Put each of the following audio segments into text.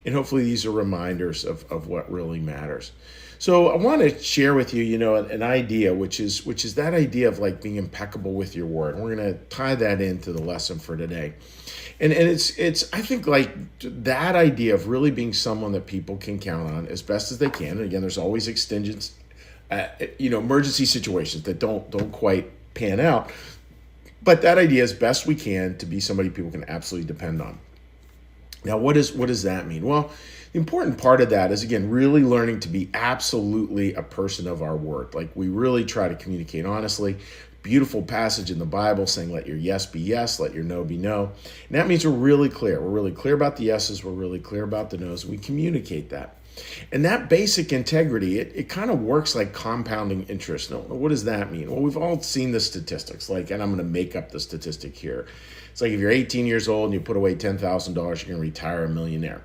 And hopefully these are reminders of what really matters. So I want to share with you, an idea, which is that idea of like being impeccable with your word. And we're going to tie that into the lesson for today. And it's I think like that idea of really being someone that people can count on as best as they can. And again, there's always extensions, emergency situations that don't quite pan out. But that idea, as best we can, to be somebody people can absolutely depend on. Now, what does that mean? Well, the important part of that is, again, really learning to be absolutely a person of our word. Like, we really try to communicate honestly. Beautiful passage in the Bible saying, let your yes be yes, let your no be no. And that means we're really clear. We're really clear about the yeses, we're really clear about the nos. We communicate that. And that basic integrity, it kind of works like compounding interest. Now, what does that mean? Well, we've all seen the statistics, and I'm going to make up the statistic here. It's like if you're 18 years old and you put away $10,000, you're going to retire a millionaire.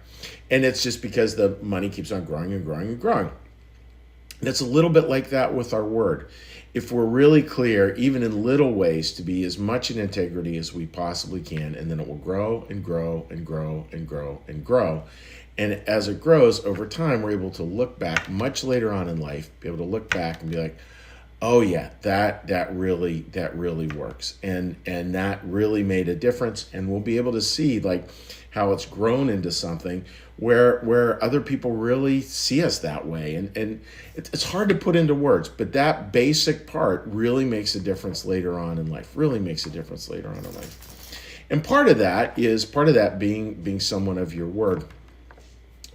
And it's just because the money keeps on growing and growing and growing. And it's a little bit like that with our word. If we're really clear, even in little ways, to be as much in integrity as we possibly can, and then it will grow and grow and grow and grow and grow. And as it grows over time, we're able to look back much later on in life, be able to look back and be like, oh yeah, that really works. And that really made a difference. And we'll be able to see like how it's grown into something where other people really see us that way. And it's hard to put into words, but that basic part really makes a difference later on in life, And part of that being someone of your word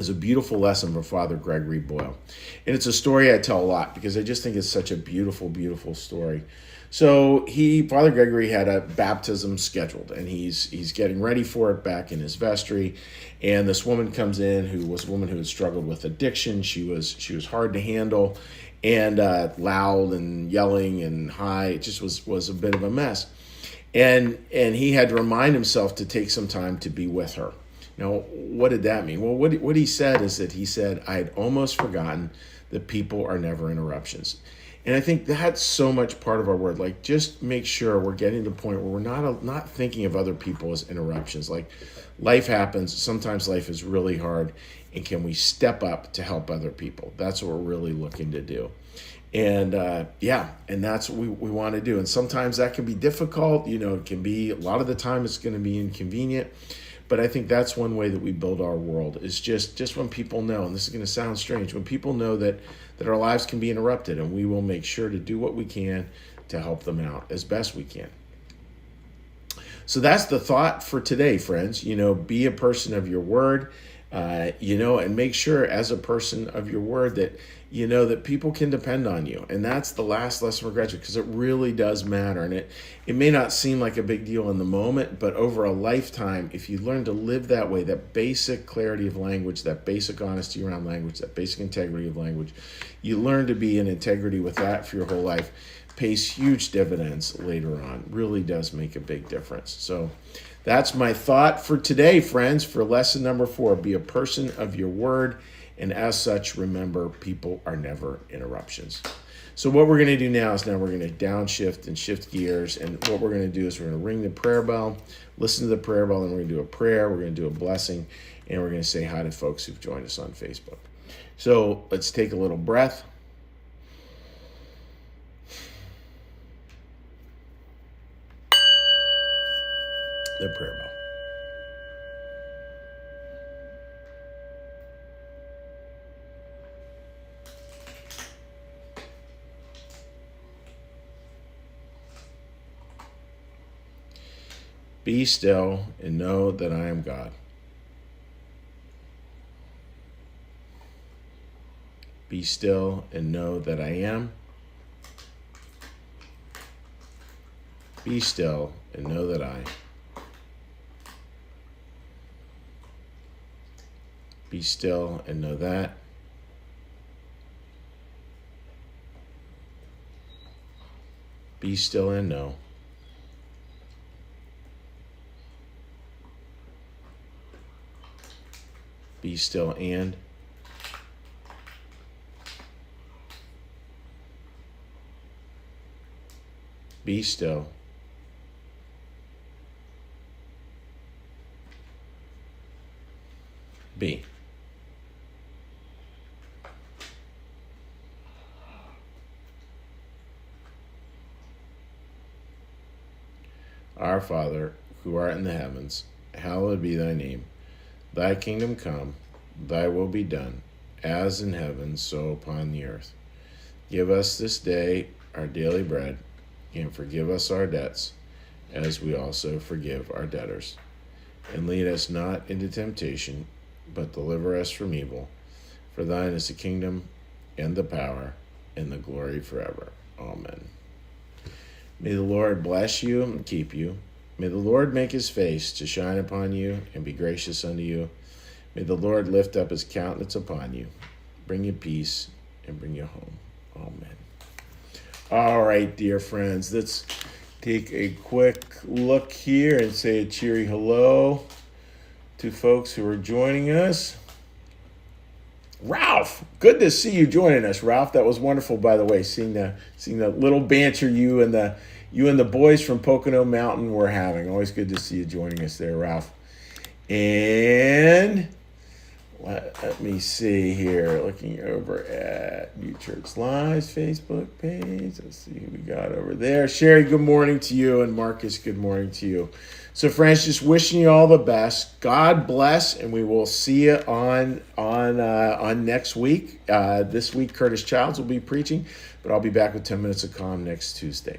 is a beautiful lesson from Father Gregory Boyle. And it's a story I tell a lot because I just think it's such a beautiful, beautiful story. So Father Gregory had a baptism scheduled, and he's getting ready for it back in his vestry. And this woman comes in who was a woman who had struggled with addiction. She was hard to handle and loud and yelling and high. It just was a bit of a mess. And he had to remind himself to take some time to be with her. Now, what did that mean? Well, what he said is that he said, I had almost forgotten that people are never interruptions. And I think that's so much part of our word. Like, just make sure we're getting to the point where we're not thinking of other people as interruptions. Like, life happens. Sometimes life is really hard. And can we step up to help other people? That's what we're really looking to do. And and that's what we want to do. And sometimes that can be difficult. It can be, a lot of the time it's going to be inconvenient. But I think that's one way that we build our world is just when people know, and this is going to sound strange, when people know that our lives can be interrupted, and we will make sure to do what we can to help them out as best we can. So that's the thought for today, friends. Be a person of your word, and make sure as a person of your word that that people can depend on you. And that's the last lesson for graduate, because it really does matter. And it may not seem like a big deal in the moment, but over a lifetime, if you learn to live that way, that basic clarity of language, that basic honesty around language, that basic integrity of language, you learn to be in integrity with that for your whole life, pays huge dividends later on. Really does make a big difference. So that's my thought for today, friends, for lesson number 4. Be a person of your word. And as such, remember, people are never interruptions. So what we're going to do now is we're going to downshift and shift gears. And what we're going to do is we're going to ring the prayer bell, listen to the prayer bell, and we're going to do a prayer. We're going to do a blessing, and we're going to say hi to folks who've joined us on Facebook. So let's take a little breath. The prayer bell. Be still and know that I am God. Be still and know that I am. Be still and know that I. Be still and know that. Be still and know. Be still and. Be still. Be. Father, who art in the heavens, hallowed be thy name. Thy kingdom come, thy will be done, as in heaven, so upon the earth. Give us this day our daily bread, and forgive us our debts, as we also forgive our debtors. And lead us not into temptation, but deliver us from evil. For thine is the kingdom, and the power, and the glory forever. Amen. May the Lord bless you and keep you. May the Lord make his face to shine upon you and be gracious unto you. May the Lord lift up his countenance upon you, bring you peace, and bring you home. Amen. All right, dear friends, let's take a quick look here and say a cheery hello to folks who are joining us. Ralph, good to see you joining us, Ralph. That was wonderful, by the way, seeing the little banter you and the boys from Pocono Mountain were having. Always good to see you joining us there, Ralph. And let me see here, looking over at New Church Live's Facebook page. Let's see who we got over there. Sherry, good morning to you, and Marcus, good morning to you. So, friends, just wishing you all the best. God bless, and we will see you on next week. This week, Curtis Childs will be preaching, but I'll be back with 10 Minutes of Calm next Tuesday.